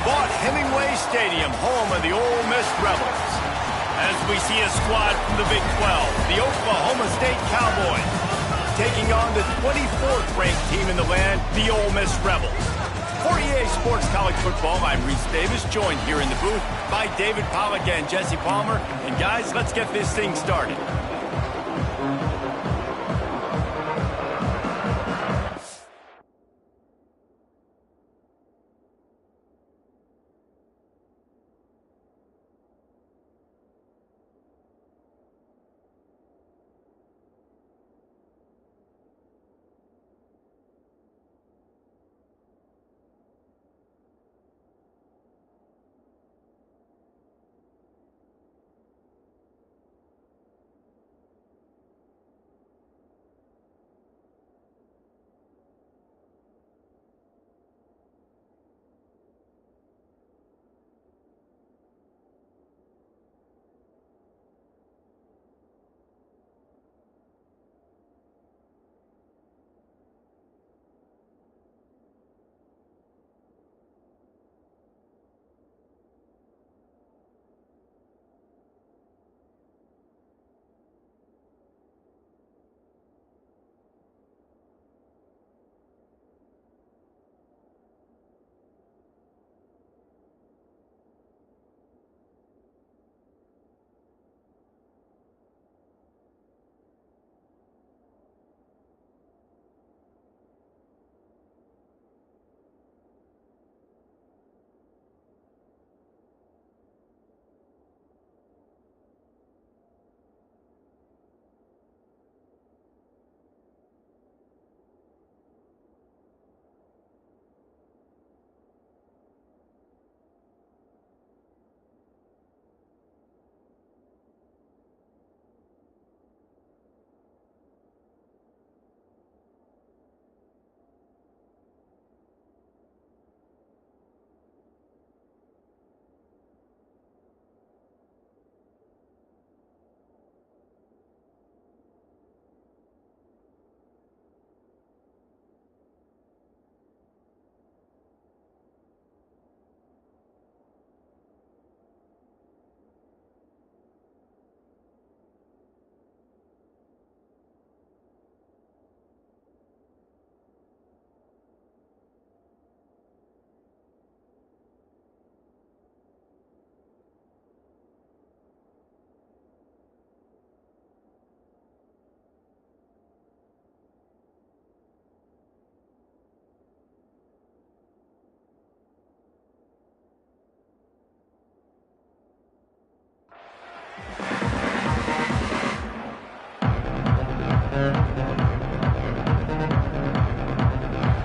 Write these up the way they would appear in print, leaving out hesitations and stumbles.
Vaught-Hemingway Stadium, home of the Ole Miss Rebels. As we see a squad from the Big 12, the Oklahoma State Cowboys, taking on the 24th-ranked team in the land, the Ole Miss Rebels. For EA Sports College Football, I'm Reese Davis, joined here in the booth by David Pollack and Jesse Palmer. And guys, let's get this thing started.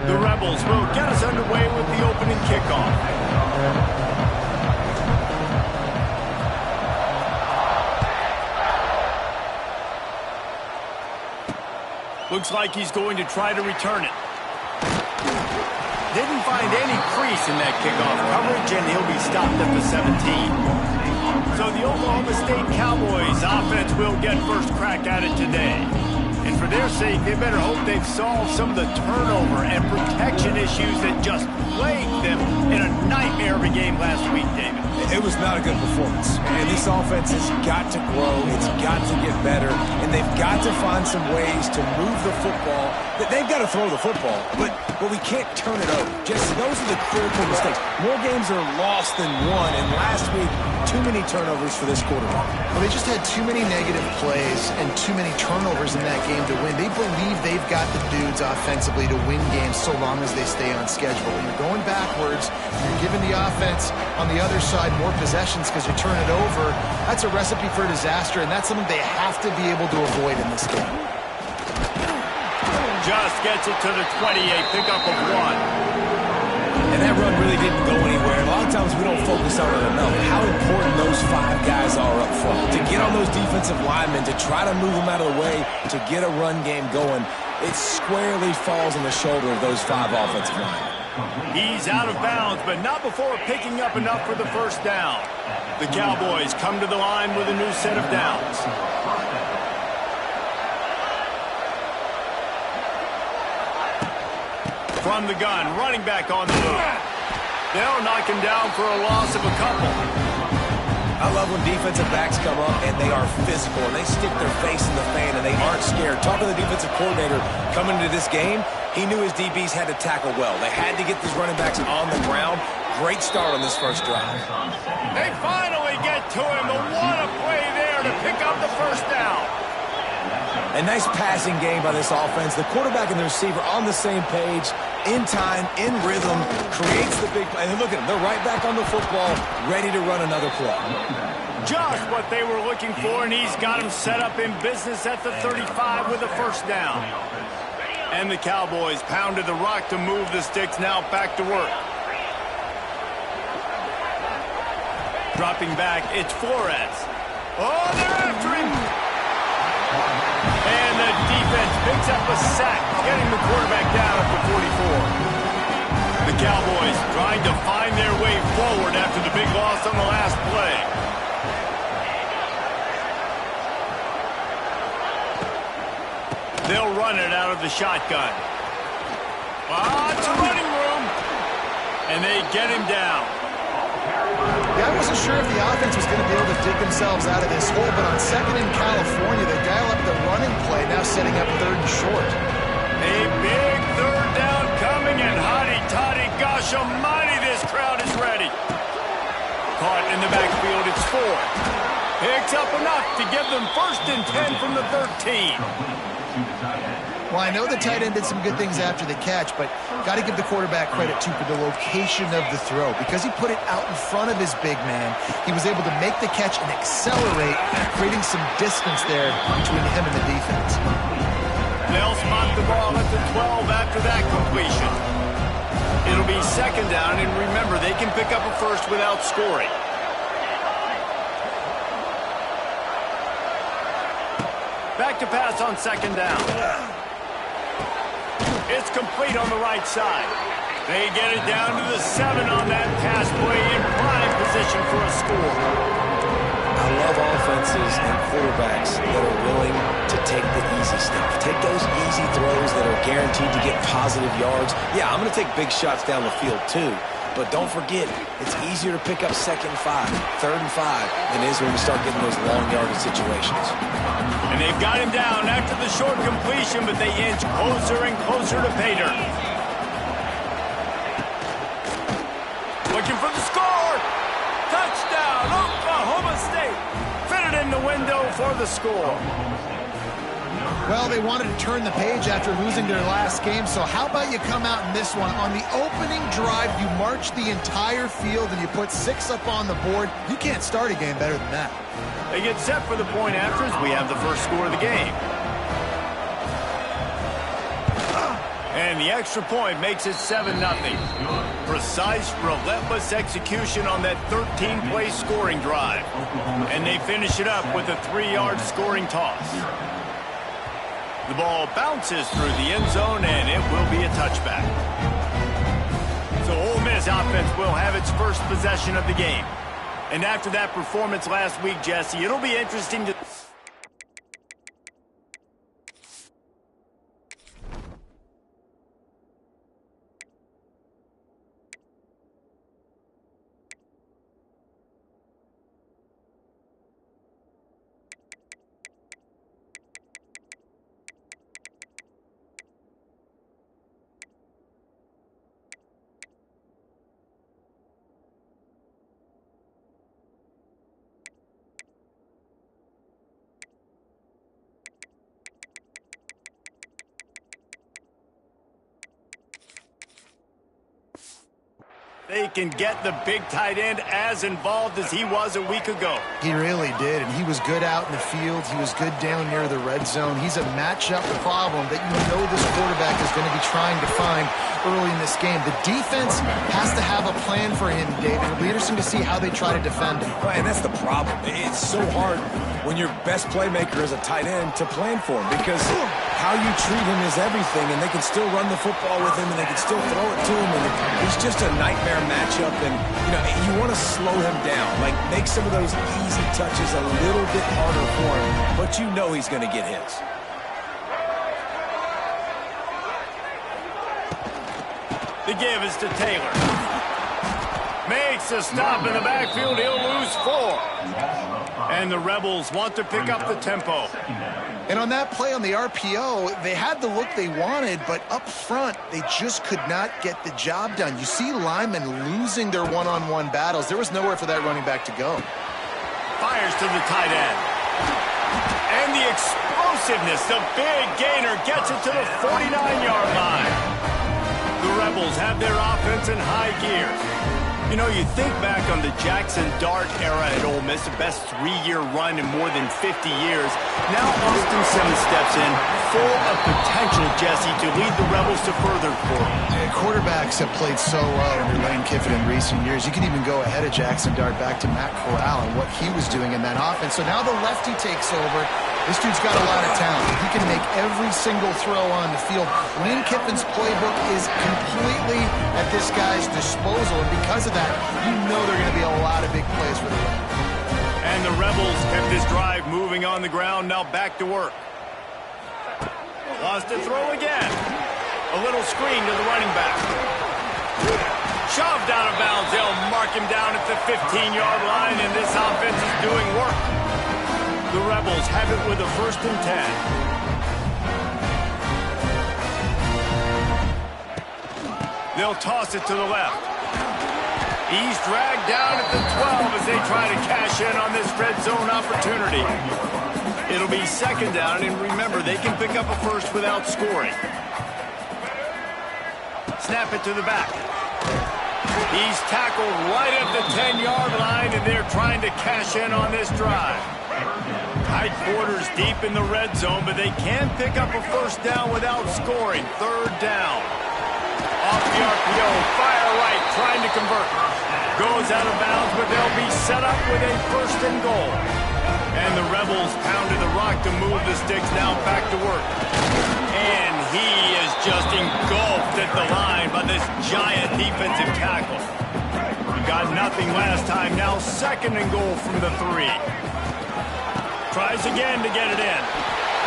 The Rebels will get us underway with the opening kickoff. Looks like he's going to try to return it. Didn't find any crease in that kickoff coverage, and he'll be stopped at the 17. So the Oklahoma State Cowboys offense will get first crack at it today. And for their sake, they better hope they've solved some of the turnover and protection issues that just plagued them in a nightmare of a game last week, David. It was not a good performance. And this offense has got to grow. It's got to get better. And they've got to find some ways to move the football. They've got to throw the football, but we can't turn it over. Jesse, those are the critical mistakes. More games are lost than won. And last week, too many turnovers for this quarterback. Well, they just had too many negative plays and too many turnovers in that game to win. They believe they've got the dudes offensively to win games so long as they stay on schedule. When you're going backwards, you're giving the offense on the other side more possessions because you turn it over. That's a recipe for disaster, and that's something they have to be able to avoid in this game. Just gets it to the 28, pickup of 1. And that run really didn't go anywhere. A lot of times we don't focus on it enough. How important those 5 guys are up front. To get on those defensive linemen, to try to move them out of the way, to get a run game going, it squarely falls on the shoulder of those 5 offensive linemen. He's out of bounds, but not before picking up enough for the first down. The Cowboys come to the line with a new set of downs. From the gun, running back on the move. They'll knock him down for a loss of a couple. I love when defensive backs come up and they are physical and they stick their face in the fan and they aren't scared. Talking to the defensive coordinator coming into this game, he knew his DBs had to tackle well. They had to get these running backs on the ground. Great start on this first drive. They finally get to him, but what a play there to pick up the first down. A nice passing game by this offense. The quarterback and the receiver on the same page, in time, in rhythm, creates the big play. And look at them. They're right back on the football, ready to run another play. Just what they were looking for, and he's got him set up in business at the 35 with a first down. And the Cowboys pounded the rock to move the sticks, now back to work. Dropping back, it's Flores. Oh, they're after him. And the defense picks up a sack, getting the quarterback down at the 44. The Cowboys trying to find their way forward after the big loss on the last play. They'll run it out of the shotgun. Lots of running room. And they get him down. Yeah, I wasn't sure if the offense was going to be able to dig themselves out of this hole, but on second in California, they dial up the running play, now setting up third and short. A big third down coming, and hotty-toddy, gosh almighty, this crowd is ready. Caught in the backfield, it's Ford. Picks up enough to give them 1st and 10 from the 13. Well, I know the tight end did some good things after the catch, but got to give the quarterback credit, too, for the location of the throw. Because he put it out in front of his big man, he was able to make the catch and accelerate, creating some distance there between him and the defense. They'll spot the ball at the 12 after that completion. It'll be second down, and remember, they can pick up a first without scoring. Back to pass on second down. It's complete on the right side. They get it down to the 7 on that pass play in prime position for a score. I love offenses and quarterbacks that are willing to take the easy stuff. Take those easy throws that are guaranteed to get positive yards. Yeah, I'm going to take big shots down the field too. But don't forget, it's easier to pick up 2nd and 5, 3rd and 5 than it is when we start getting those long yardage situations. And they've got him down after the short completion, but they inch closer and closer to pay dirt. Looking for the score. Touchdown, Oklahoma State. Fitted in the window for the score. Well, they wanted to turn the page after losing their last game, so how about you come out in this one? On the opening drive, you march the entire field and you put 6 up on the board. You can't start a game better than that. They get set for the point after as we have the first score of the game. And the extra point makes it 7-0. Precise, relentless execution on that 13-play scoring drive. And they finish it up with a 3-yard scoring toss. The ball bounces through the end zone, and it will be a touchback. So Ole Miss offense will have its first possession of the game. And after that performance last week, Jesse, it'll be interesting to... They can get the big tight end as involved as he was a week ago. He really did, and he was good out in the field. He was good down near the red zone. He's a matchup problem that you know this quarterback is going to be trying to find early in this game. The defense has to have a plan for him, David. It'll be interesting to see how they try to defend him. Right, and that's the problem. It's so hard when your best playmaker is a tight end to plan for him because how you treat him is everything, and they can still run the football with him, and they can still throw it to him, and he's just a nightmare matchup, and you want to slow him down, like make some of those easy touches a little bit harder for him, but you know he's going to get his. The give is to Taylor. Makes a stop in the backfield. He'll lose 4. And the Rebels want to pick up the tempo. And on that play on the RPO, they had the look they wanted, but up front, they just could not get the job done. You see linemen losing their one-on-one battles. There was nowhere for that running back to go. Fires to the tight end. And the explosiveness, the big gainer gets it to the 49-yard line. The Rebels have their offense in high gear. You know, you think back on the Jackson Dart era at Ole Miss, the best 3-year run in more than 50 years. Now Austin Simmons steps in, full of potential, Jesse, to lead the Rebels to further glory. Yeah, quarterbacks have played so well under Lane Kiffin in recent years. You can even go ahead of Jackson Dart back to Matt Corral and what he was doing in that offense. So now the lefty takes over. This dude's got a lot of talent. He can make every single throw on the field. Lane Kiffin's playbook is completely at this guy's disposal, and because of that, you know there are going to be a lot of big plays for the Rebels. And the Rebels kept this drive moving on the ground, now back to work. Lost to throw again. A little screen to the running back. Shoved out of bounds. They'll mark him down at the 15-yard line, and this offense is doing work. The Rebels have it with a 1st and 10. They'll toss it to the left. He's dragged down at the 12 as they try to cash in on this red zone opportunity. It'll be 2nd down, and remember, they can pick up a 1st without scoring. Snap it to the back. He's tackled right at the 10-yard line, and they're trying to cash in on this drive. Tight quarters deep in the red zone, but they can pick up a 1st down without scoring. 3rd down. Off the RPO, fire right, trying to convert. Goes out of bounds, but they'll be set up with a 1st and goal. And the Rebels pounded the rock to move the sticks, now back to work. And he is just engulfed at the line by this giant defensive tackle. Got nothing last time, now 2nd and goal from the 3. Tries again to get it in.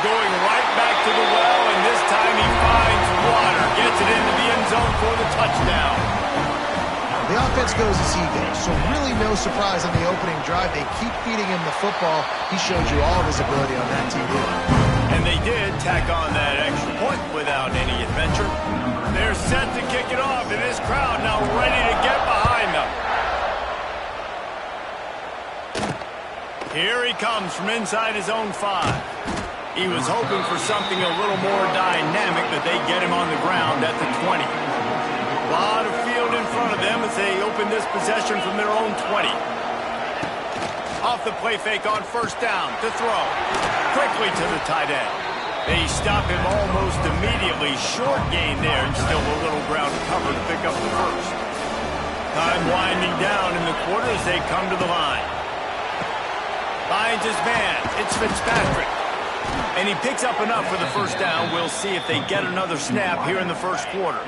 Going right back to the well, and this time he finds water. Gets it into the end zone for the touchdown. The offense goes as he goes, so really no surprise on the opening drive. They keep feeding him the football. He showed you all of his ability on that TV. And they did tack on that extra point without any adventure. They're set to kick it off, and this crowd now ready to get behind them. Here he comes from inside his own 5. He was hoping for something a little more dynamic, but they get him on the ground at the 20. A lot of field in front of them as they open this possession from their own 20. Off the play fake on 1st down to throw. Quickly to the tight end. They stop him almost immediately. Short gain there, and still a little ground cover to pick up the 1st. Time winding down in the quarter as they come to the line. Finds his man. It's Fitzpatrick. And he picks up enough for the 1st down. We'll see if they get another snap here in the 1st quarter.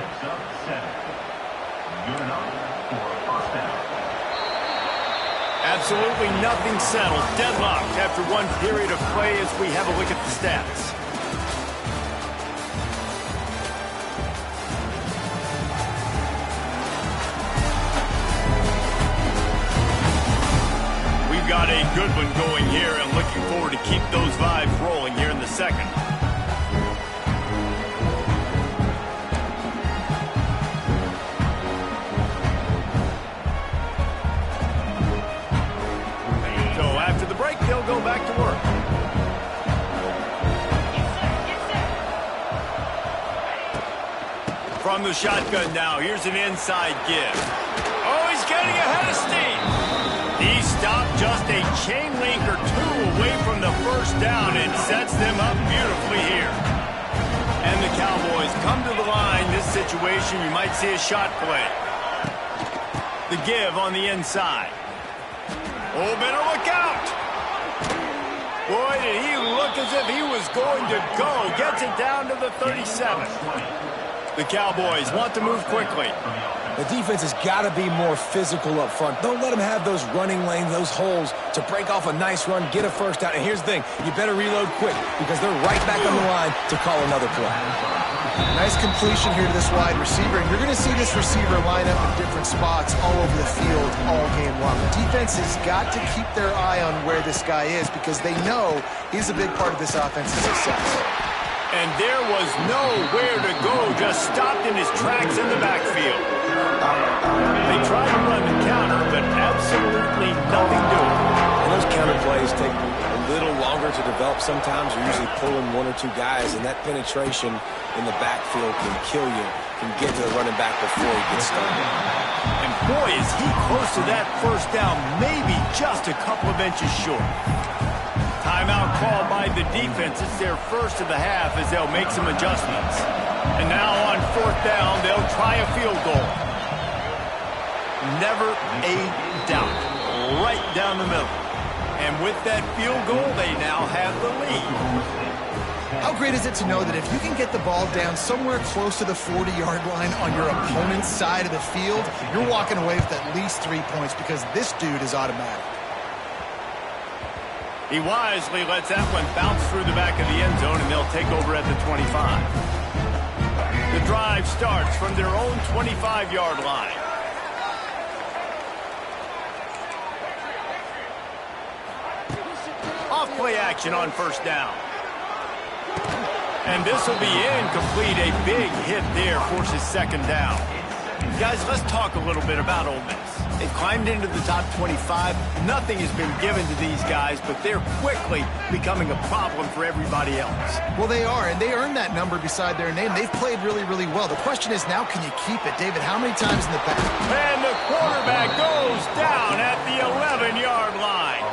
Absolutely nothing settled. Deadlocked after one period of play as we have a look at the stats. Got a good one going here, and looking forward to keep those vibes rolling here in the 2nd. So after the break, they'll go back to work. From the shotgun now, here's an inside give. Oh, he's getting ahead of steam. He stopped just a chain link or 2 away from the 1st down and sets them up beautifully here. And the Cowboys come to the line. This situation, you might see a shot play. The give on the inside. Oh, better look out. Boy, did he look as if he was going to go. Gets it down to the 37. The Cowboys want to move quickly. The defense has got to be more physical up front. Don't let them have those running lanes, those holes to break off a nice run, get a 1st down. And here's the thing, you better reload quick because they're right back on the line to call another play. Nice completion here to this wide receiver. And you're going to see this receiver line up in different spots all over the field all game long. The defense has got to keep their eye on where this guy is because they know he's a big part of this offense's success. And there was nowhere to go, just stopped in his tracks in the backfield. They tried to run the counter, but absolutely nothing doing. And those counter plays take a little longer to develop sometimes. You're usually pulling one or two guys, and that penetration in the backfield can kill you, can get to the running back before he gets started. And boy, is he close to that first down, maybe just a couple of inches short. Timeout called by the defense. It's their first of the half as they'll make some adjustments. And now on fourth down, they'll try a field goal. Never a doubt. Right down the middle. And with that field goal, they now have the lead. How great is it to know that if you can get the ball down somewhere close to the 40-yard line on your opponent's side of the field, you're walking away with at least 3 points because this dude is automatic. He wisely lets that one bounce through the back of the end zone, and they'll take over at the 25. The drive starts from their own 25-yard line. Off-play action on first down. And this will be incomplete. A big hit there forces second down. Guys, let's talk a little bit about Ole Miss. They've climbed into the top 25. Nothing has been given to these guys, but they're quickly becoming a problem for everybody else. Well, they are, and they earned that number beside their name. They've played really, really well. The question is now, can you keep it? David, how many times in the back? And the quarterback goes down at the 11-yard line.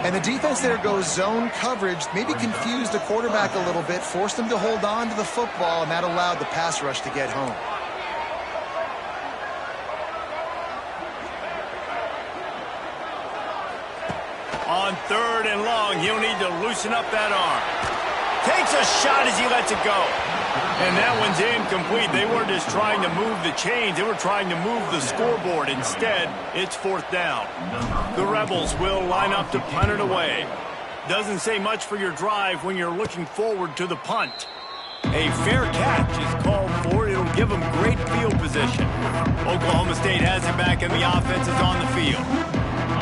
And the defense there goes zone coverage, maybe confused the quarterback a little bit, forced him to hold on to the football, and that allowed the pass rush to get home. On third and long, he'll need to loosen up that arm. Takes a shot as he lets it go. And that one's incomplete. They weren't just trying to move the chains. They were trying to move the scoreboard. Instead, it's fourth down. The Rebels will line up to punt it away. Doesn't say much for your drive when you're looking forward to the punt. A fair catch is called for. It'll give them great field position. Oklahoma State has it back, and the offense is on the field.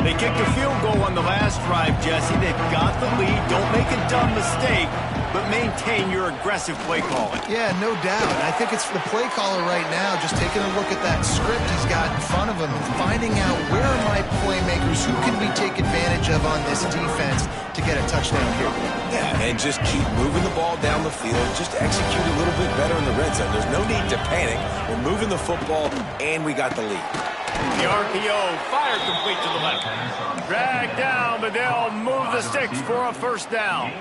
They kicked a field goal on the last drive, Jesse. They've got the lead. Don't make a dumb mistake, but maintain your aggressive play calling. Yeah, no doubt. And I think it's the play caller right now just taking a look at that script he's got in front of him and finding out where are my playmakers, who can we take advantage of on this defense to get a touchdown here. Yeah, and just keep moving the ball down the field. Just execute a little bit better in the red zone. There's no need to panic. We're moving the football, and we got the lead. The RPO fired complete to the left. Dragged down, but they'll move the sticks for a first down.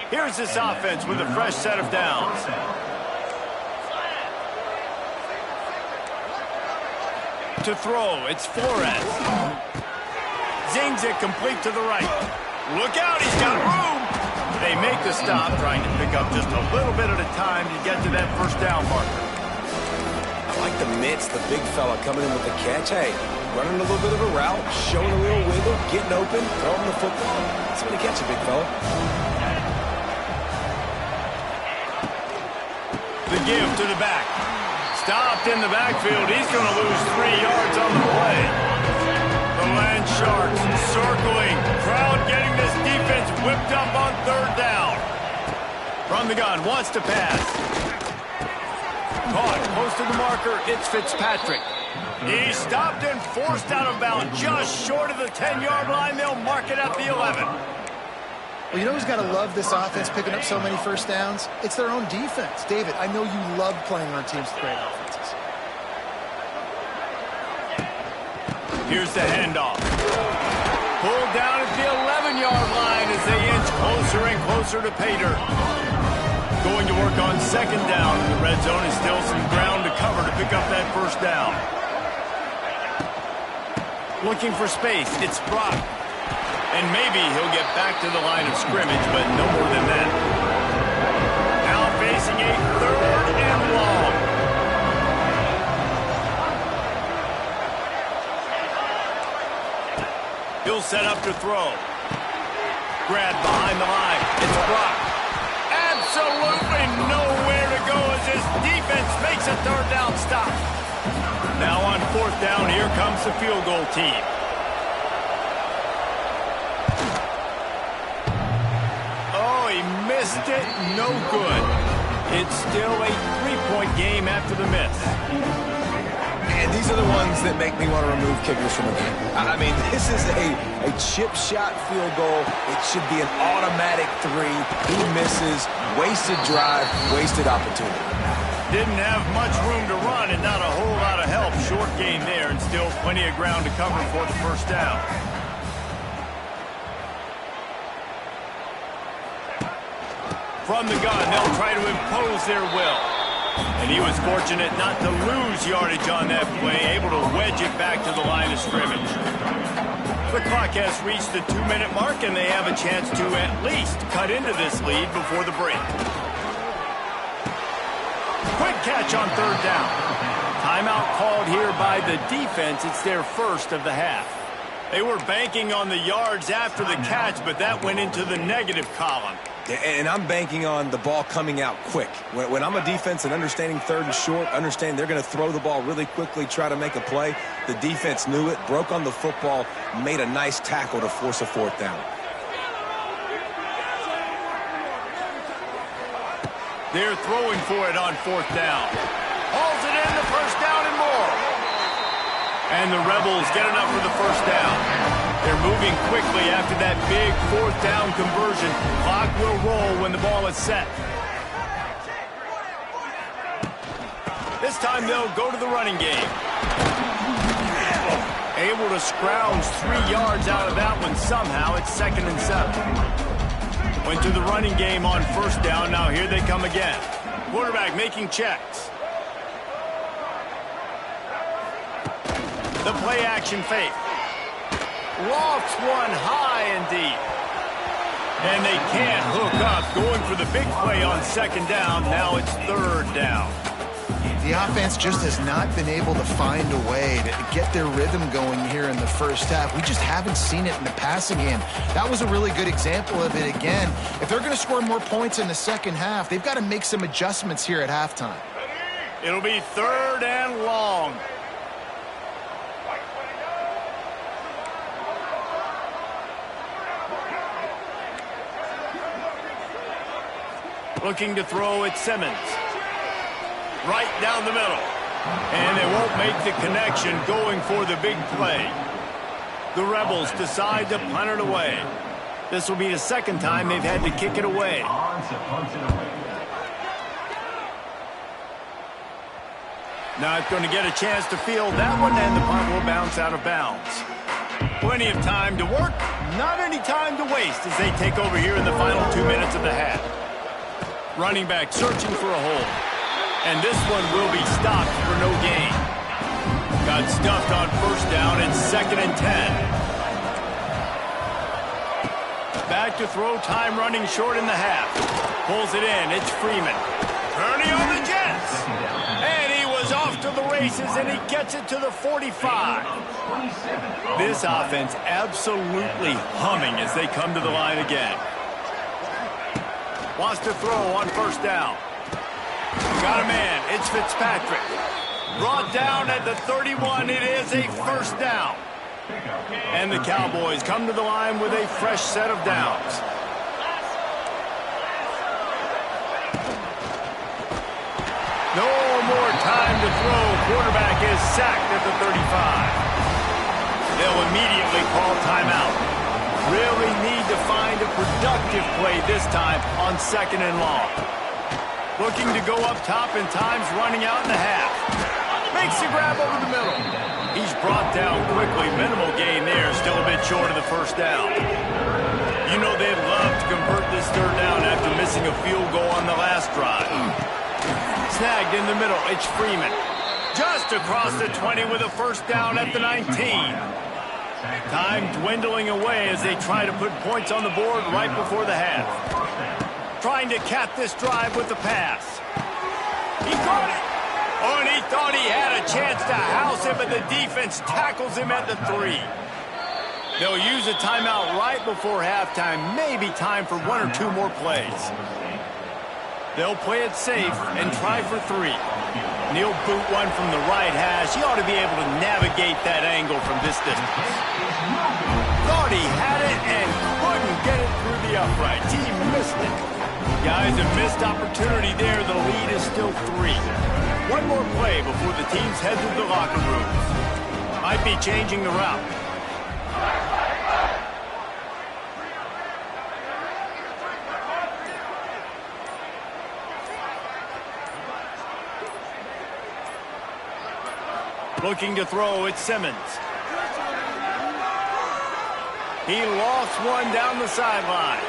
Here's this offense with a fresh set of downs. To throw, it's Flores. Zings it complete to the right. Look out, he's got room. They make the stop, trying to pick up just a little bit at a time to get to that first down marker. I like the mitts, the big fella coming in with the catch. Hey, running a little bit of a route, showing a little wiggle, getting open, throwing the football. That's when you catch a big fella. The give to the back. Stopped in the backfield. He's going to lose 3 yards on the play. The Land Sharks circling. Crowd getting this defense whipped up on third down. From the gun, wants to pass. Caught close to the marker. It's Fitzpatrick. He stopped and forced out of bounds just short of the 10-yard line. They'll mark it at the 11. Well, you know who's got to love this offense picking up so many first downs? It's their own defense. David, I know you love playing on teams with great offenses. Here's the handoff. Pulled down at the 11-yard line as they inch closer and closer to pay dirt. Going to work on second down. The red zone is still some ground to cover to pick up that first down. Looking for space. It's Brock. And maybe he'll get back to the line of scrimmage, but no more than that. Now facing a third and long. He'll set up to throw. Grab behind the line. It's Brock. Absolutely nowhere defense makes a third down stop. Now on fourth down, here comes the field goal team. Oh, he missed it. No good. It's still a 3-point game after the miss. And these are the ones that make me want to remove kickers from the game. I mean, this is a chip shot field goal. It should be an automatic 3. He misses, wasted drive, wasted opportunity. Didn't have much room to run and not a whole lot of help. Short gain there and still plenty of ground to cover for the first down. From the gun, they'll try to impose their will. And he was fortunate not to lose yardage on that play, able to wedge it back to the line of scrimmage. The clock has reached the 2-minute mark, and they have a chance to at least cut into this lead before the break. Quick catch on third down. Timeout called here by the defense. It's their first of the half. They were banking on the yards after the catch, but that went into the negative column. And I'm banking on the ball coming out quick. When I'm a defense and understanding third and short, understand they're going to throw the ball really quickly, try to make a play. The defense knew it, broke on the football, made a nice tackle to force a fourth down. They're throwing for it on fourth down. Hauls it in, the first down and more. And the Rebels get enough for the first down. They're moving quickly after that big fourth down conversion. Clock will roll when the ball is set. This time they'll go to the running game. Able to scrounge 3 yards out of that one somehow. It's 2nd and 7. Went to the running game on first down. Now here they come again. Quarterback making checks. The play action fake. Lofts one high and deep. And they can't hook up. Going for the big play on second down. Now it's third down. The offense just has not been able to find a way to get their rhythm going here in the first half. We just haven't seen it in the passing game. That was a really good example of it again. If they're going to score more points in the second half, they've got to make some adjustments here at halftime. It'll be third and long. Looking to throw at Simmons. Right down the middle. And they won't make the connection going for the big play. The Rebels decide to punt it away. This will be the second time they've had to kick it away. Not going to get a chance to field that one, and the punt will bounce out of bounds. Plenty of time to work, not any time to waste as they take over here in the final 2 minutes of the half. Running back searching for a hole. And this one will be stopped for no gain. Got stuffed on first down. It's 2nd and 10. Back to throw, time running short in the half. Pulls it in. It's Freeman. Purdy on the Jets. And he was off to the races, and he gets it to the 45. This offense absolutely humming as they come to the line again. Wants to throw on first down. Got a man. It's Fitzpatrick. Brought down at the 31. It is a first down. And the Cowboys come to the line with a fresh set of downs. No more time to throw. Quarterback is sacked at the 35. They'll immediately call timeout. Really need to find a productive play this time on 2nd and long. Looking to go up top, and time's running out in the half. Makes the grab over the middle. He's brought down quickly. Minimal gain there. Still a bit short of the first down. You know they'd love to convert this third down after missing a field goal on the last drive. Snagged in the middle. It's Freeman. Just across the 20 with a first down at the 19. Time dwindling away as they try to put points on the board right before the half. Trying to cap this drive with the pass. He caught it. Oh, and he thought he had a chance to house him, but the defense tackles him at the 3. They'll use a timeout right before halftime. Maybe time for 1 or 2 more plays. They'll play it safe and try for 3. He'll boot one from the right hash. He ought to be able to navigate that angle from this distance. Thought he had it and couldn't get it through the uprights. He missed it. Guys, a missed opportunity there. The lead is still 3. One more play before the teams head to the locker rooms. Might be changing the route. Looking to throw, it's Simmons. He lost one down the sideline.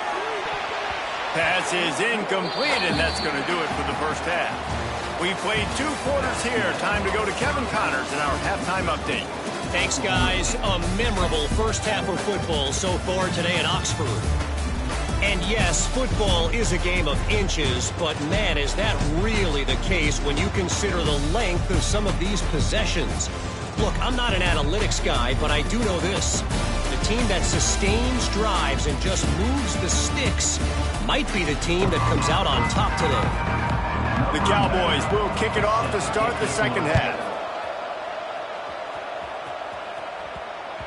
Pass is incomplete, and that's going to do it for the first half. We played 2 quarters here. Time to go to Kevin Connors in our halftime update. Thanks, guys. A memorable first half of football so far today in Oxford. And yes, football is a game of inches, but man, is that really the case when you consider the length of some of these possessions. Look, I'm not an analytics guy, but I do know this. The team that sustains drives and just moves the sticks might be the team that comes out on top today. The Cowboys will kick it off to start the second half.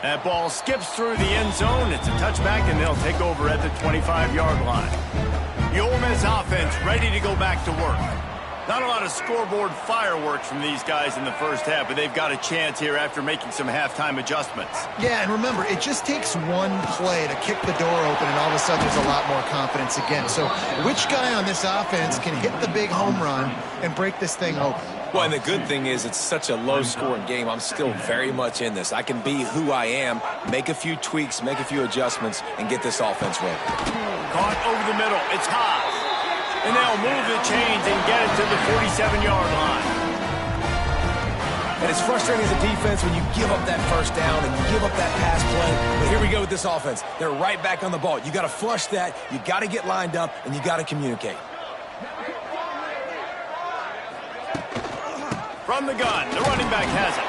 That ball skips through the end zone. It's a touchback, and they'll take over at the 25-yard line. The Ole Miss offense ready to go back to work. Not a lot of scoreboard fireworks from these guys in the first half, but they've got a chance here after making some halftime adjustments. Yeah, and remember, it just takes one play to kick the door open, and all of a sudden there's a lot more confidence again. So which guy on this offense can hit the big home run and break this thing open? Well, and the good thing is it's such a low-scoring game. I'm still very much in this. I can be who I am, make a few tweaks, make a few adjustments, and get this offense ready. Caught over the middle. It's Haas. And they'll move the chains and get it to the 47-yard line. And it's frustrating as a defense when you give up that first down and you give up that pass play. But here we go with this offense. They're right back on the ball. You got to flush that. You got to get lined up, and you got to communicate. From the gun, the running back has it.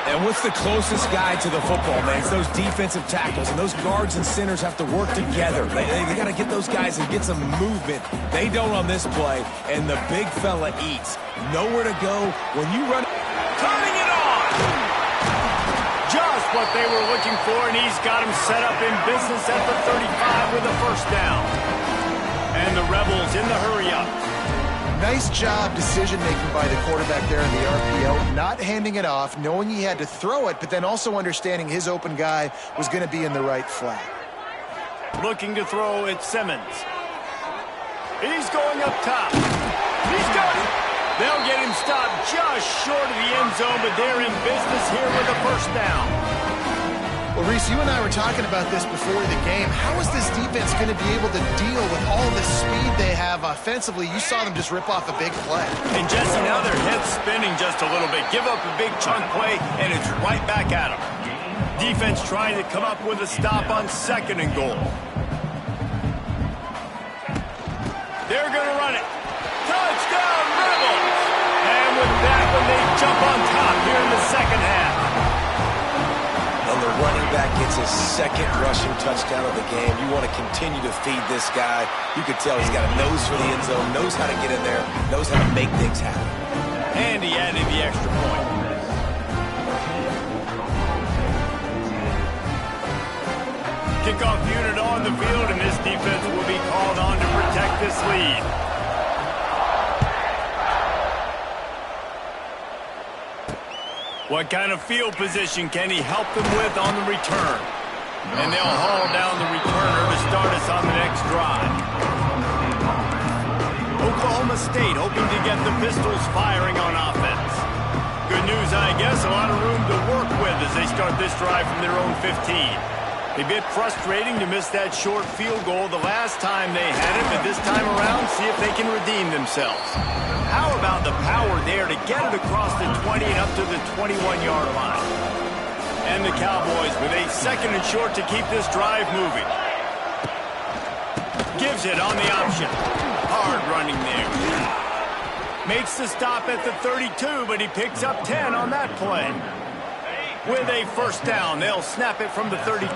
And what's the closest guy to the football, man? It's those defensive tackles, and those guards and centers have to work together. They got to get those guys and get some movement. They don't on this play, and the big fella eats. Nowhere to go when you run. Turning it on! Just what they were looking for, and he's got him set up in business at the 35 with a first down. And the Rebels in the hurry-up. Nice job decision-making by the quarterback there in the RPO, not handing it off, knowing he had to throw it, but then also understanding his open guy was going to be in the right flat. Looking to throw, it's Simmons. He's going up top. He's got it. They'll get him stopped just short of the end zone, but they're in business here with a first down. Well, Reese, you and I were talking about this before the game. How is this defense going to be able to deal with all the speed they have offensively? You saw them just rip off a big play. And Jesse, now their head's spinning just a little bit. Give up a big chunk play, and it's right back at them. Defense trying to come up with a stop on 2nd and goal. They're going to run it. Touchdown, Rebels! And with that one, they jump on top here in the second half. And the running back gets his 2nd rushing touchdown of the game. You want to continue to feed this guy. You could tell he's got a nose for the end zone, knows how to get in there, knows how to make things happen. And he added the extra point. Kickoff unit on the field, and this defense will be called on to protect this lead. What kind of field position can he help them with on the return? And they'll haul down the returner to start us on the next drive. Oklahoma State hoping to get the Pistols firing on offense. Good news, I guess, a lot of room to work with as they start this drive from their own 15. A bit frustrating to miss that short field goal the last time they had it, but this time around, see if they can redeem themselves. How about the power there to get it across the 20 and up to the 21-yard line? And the Cowboys with a 2nd and short to keep this drive moving. Gives it on the option. Hard running there. Makes the stop at the 32, but he picks up 10 on that play. With a first down, they'll snap it from the 32.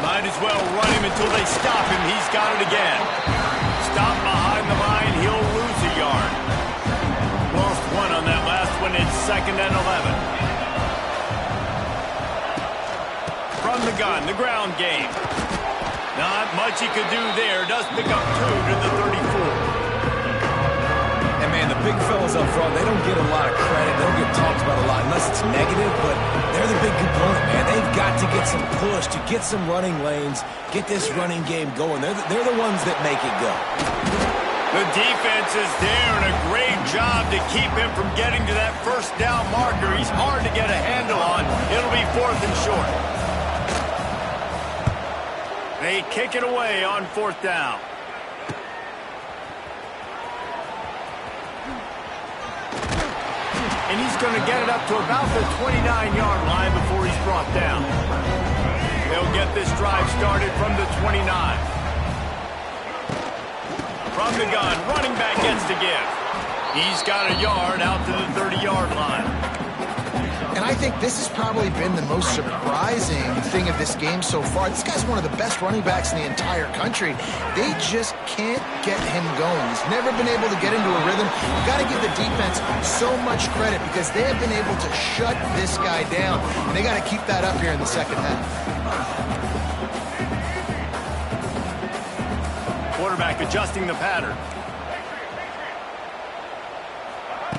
Might as well run him until they stop him. He's got it again. stopped behind the line. He'll lose a yard. Lost one on that last one. It's 2nd and 11. From the gun, the ground game. Not much he could do there. Does pick up 2 to the 34. And, man, the big fellas up front, they don't get a lot of credit. They don't get talked about a lot unless it's negative, but they're the big component, man. They've got to get some push, to get some running lanes, get this running game going. They're the ones that make it go. The defense is there, and a great job to keep him from getting to that first down marker. He's hard to get a handle on. It'll be 4th and short. They kick it away on 4th down. And he's going to get it up to about the 29-yard line before he's brought down. They'll get this drive started from the 29. From the gun, running back gets to give. He's got a yard out to the 30-yard line. And I think this has probably been the most surprising thing of this game so far. This guy's one of the best running backs in the entire country. They just can't get him going. He's never been able to get into a rhythm. You've got to give the defense so much credit because they have been able to shut this guy down. And they got to keep that up here in the second half. Quarterback adjusting the pattern.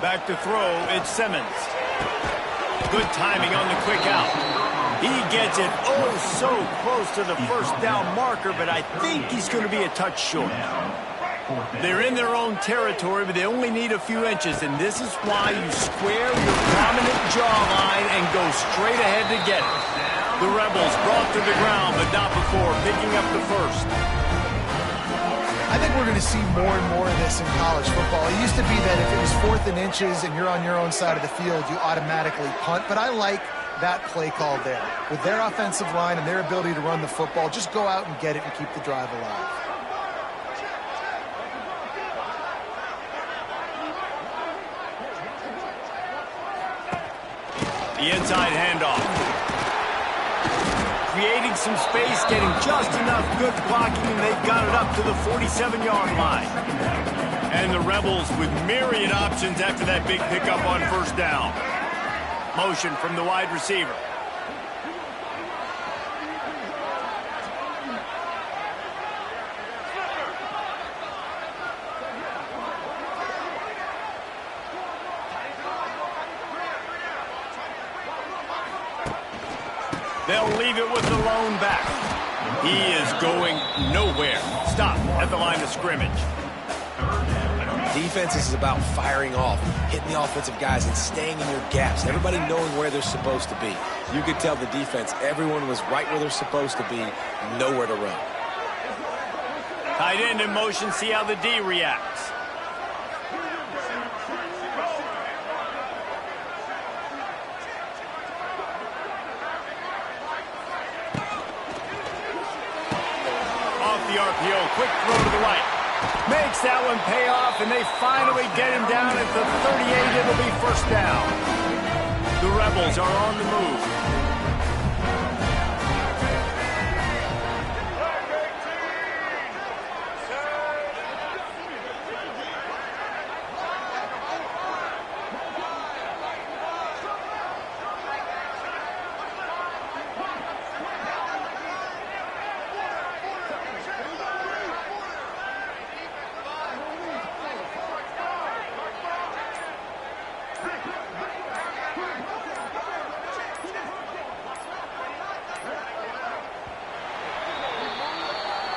Back to throw, it's Simmons. Good timing on the quick out. He gets it oh so close to the first down marker, but I think he's going to be a touch short. They're in their own territory, but they only need a few inches, and this is why you square your prominent jawline and go straight ahead to get it. The Rebels brought to the ground, but not before picking up the first. I think we're going to see more and more of this in college football. It used to be that if it was 4th and inches and you're on your own side of the field, you automatically punt. But I like that play call there. With their offensive line and their ability to run the football, just go out and get it and keep the drive alive. The inside handoff. Creating some space, getting just enough good blocking, and they've got it up to the 47-yard line. And the Rebels with myriad options after that big pickup on first down. Motion from the wide receiver. They'll leave it with the lone back. He is going nowhere. Stop at the line of scrimmage. Defense is about firing off, hitting the offensive guys, and staying in your gaps. Everybody knowing where they're supposed to be. You could tell the defense, everyone was right where they're supposed to be, nowhere to run. Tight end in motion, see how the D reacts. The RPO, quick throw to the right. Makes that one pay off, and they finally get him down at the 38. It'll be first down. The Rebels are on the move.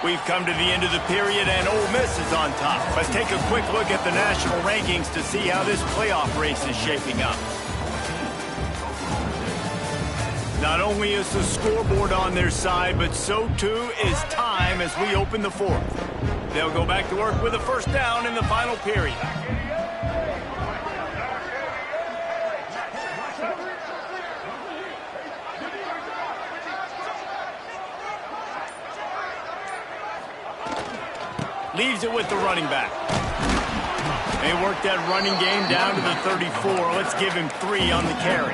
We've come to the end of the period, and Ole Miss is on top. Let's take a quick look at the national rankings to see how this playoff race is shaping up. Not only is the scoreboard on their side, but so too is time as we open the fourth. They'll go back to work with a first down in the final period. Leaves it with the running back. They work that running game down to the 34. Let's give him 3 on the carry.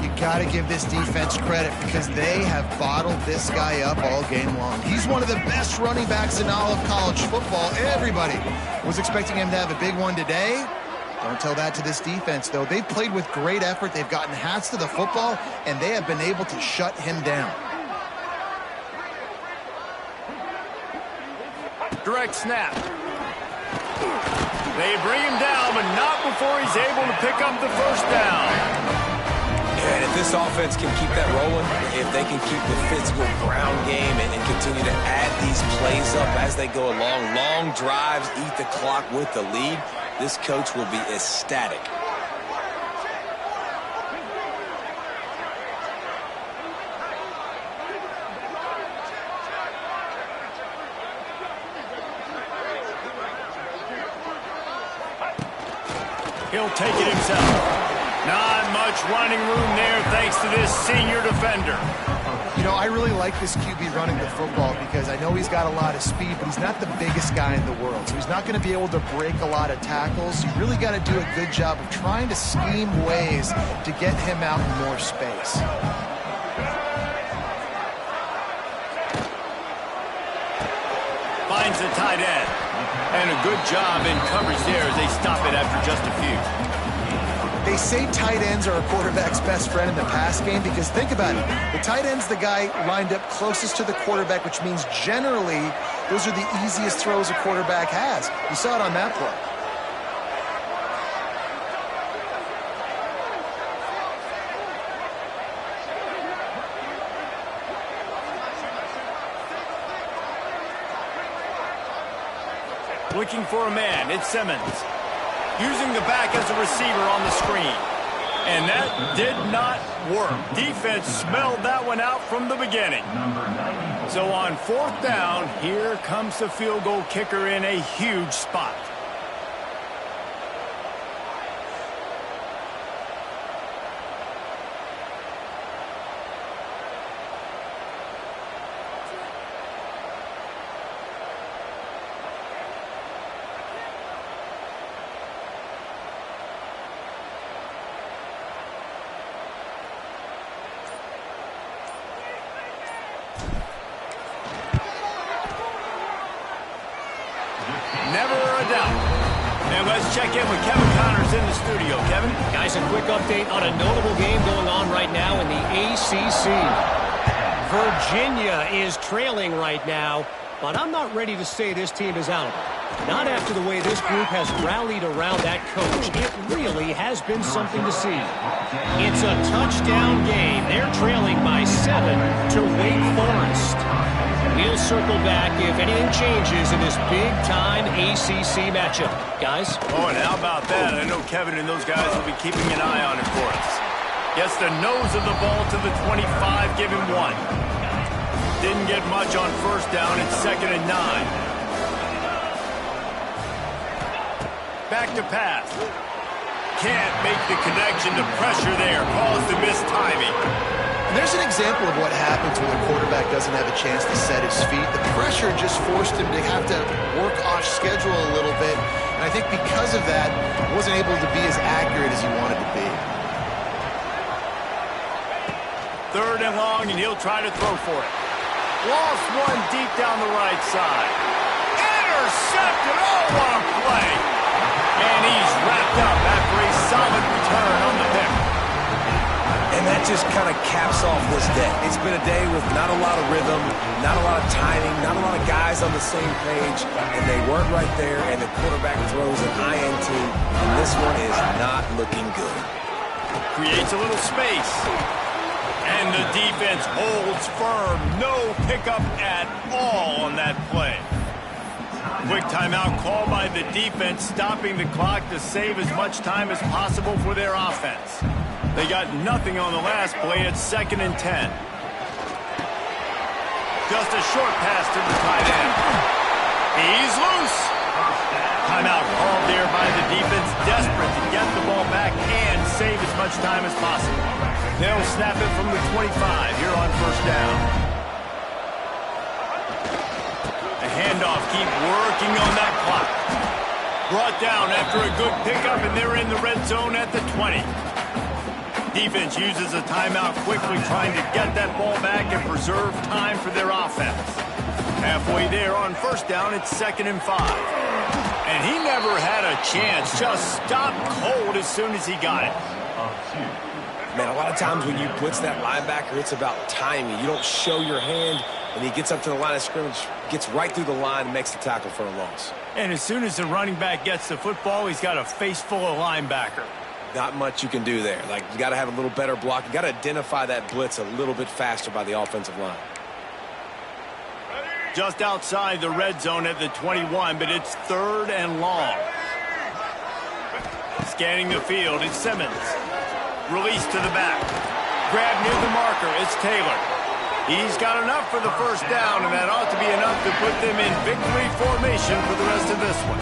You got to give this defense credit because they have bottled this guy up all game long. He's one of the best running backs in all of college football. Everybody was expecting him to have a big one today. Don't tell that to this defense, though. They've played with great effort. They've gotten hats to the football, and they have been able to shut him down. Direct snap. They bring him down, but not before he's able to pick up the first down. And if this offense can keep that rolling, if they can keep the physical ground game and continue to add these plays up as they go along, long drives, eat the clock with the lead, this coach will be ecstatic. He'll take it himself. Not much running room there thanks to this senior defender. You know, I really like this QB running the football because I know he's got a lot of speed, but he's not the biggest guy in the world. So he's not going to be able to break a lot of tackles. You really got to do a good job of trying to scheme ways to get him out in more space. Finds the tight end. And a good job in coverage there as they stop it after just a few. They say tight ends are a quarterback's best friend in the pass game because think about it. The tight end's the guy lined up closest to the quarterback, which means generally those are the easiest throws a quarterback has. You saw it on that play. Looking for a man, it's Simmons. Using the back as a receiver on the screen. And that did not work. Defense smelled that one out from the beginning. So on fourth down, here comes the field goal kicker in a huge spot. Never a doubt. And let's check in with Kevin Connors in the studio. Kevin? Guys, a quick update on a notable game going on right now in the ACC. Virginia is trailing right now, but I'm not ready to say this team is out of it. Not after the way this group has rallied around that coach. It really has been something to see. It's a touchdown game. They're trailing by 7 to Wake Forest. We'll circle back if anything changes in this big-time ACC matchup. Guys? Oh, and how about that? I know Kevin and those guys will be keeping an eye on it for us. Gets the nose of the ball to the 25, give him 1. Didn't get much on first down. It's 2nd and 9. Back to pass. Can't make the connection. The pressure there caused the missed timing. And there's an example of what happens when the quarterback doesn't have a chance to set his feet. The pressure just forced him to have to work off schedule a little bit. And I think because of that, he wasn't able to be as accurate as he wanted to be. 3rd and long, and he'll try to throw for it. Lost one deep down the right side. Intercepted! Oh, what a play! And he's wrapped up after a solid return on the pick. And that just kind of caps off this day. It's been a day with not a lot of rhythm, not a lot of timing, not a lot of guys on the same page, and they weren't right there, and the quarterback throws an INT, and this one is not looking good. Creates a little space. And the defense holds firm. No pickup at all on that play. Quick timeout called by the defense, stopping the clock to save as much time as possible for their offense. They got nothing on the last play. It's 2nd and 10. Just a short pass to the tight end. He's loose. Timeout called there by the defense, desperate to get the ball back and save as much time as possible. They'll snap it from the 25 here on first down. The handoff, keep working on that clock. Brought down after a good pickup, and they're in the red zone at the 20. defense uses a timeout quickly, trying to get that ball back and preserve time for their offense. Halfway there on first down, it's 2nd and 5. And he never had a chance, just stopped cold as soon as he got it. Man, a lot of times when you blitz that linebacker, it's about timing. You don't show your hand, and he gets up to the line of scrimmage, gets right through the line, and makes the tackle for a loss. And as soon as the running back gets the football, he's got a face full of linebacker. Not much you can do there. Like, you got to have a little better block. You got to identify that blitz a little bit faster by the offensive line. Just outside the red zone at the 21, but it's 3rd and long. Scanning the field, it's Simmons. Release to the back. Grab near the marker, it's Taylor. He's got enough for the first down, and that ought to be enough to put them in victory formation for the rest of this one.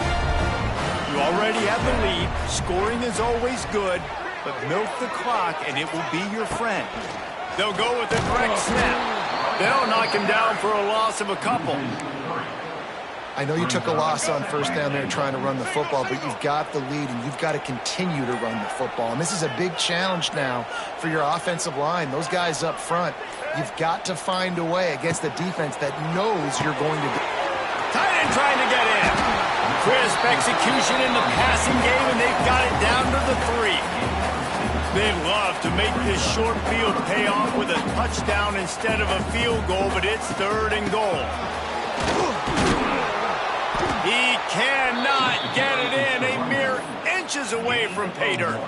You already have the lead. Scoring is always good, but milk the clock, and it will be your friend. They'll go with the correct snap. They'll knock him down for a loss of a couple. I know you took a loss on first down there trying to run the football, but you've got the lead, and you've got to continue to run the football. And this is a big challenge now for your offensive line. Those guys up front, you've got to find a way against the defense that knows you're going to do. Tight end trying to get in. Crisp execution in the passing game, and they've got it down to the 3. They'd love to make this short field pay off with a touchdown instead of a field goal, but it's 3rd and goal. He cannot get it in, a mere inches away from pay dirt.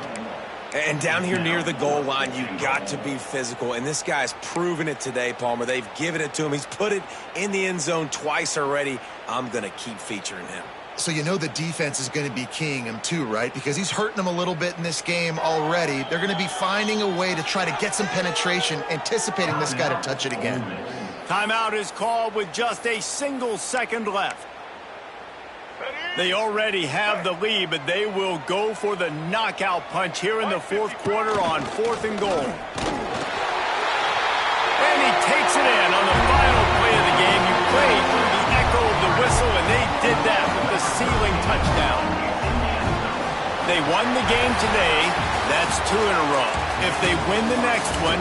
And down here near the goal line, you got to be physical. And this guy's proven it today, Palmer. They've given it to him. He's put it in the end zone twice already. I'm going to keep featuring him. So you know the defense is going to be keying him too, right? Because he's hurting them a little bit in this game already. They're going to be finding a way to try to get some penetration, anticipating this guy to touch it again. Timeout is called with just a single second left. They already have the lead, but they will go for the knockout punch here in the 4th quarter on 4th and goal. And he takes it in on the final play of the game. You played through the echo of the whistle, and they did that with the ceiling touchdown. They won the game today. That's 2 in a row. If they win the next one,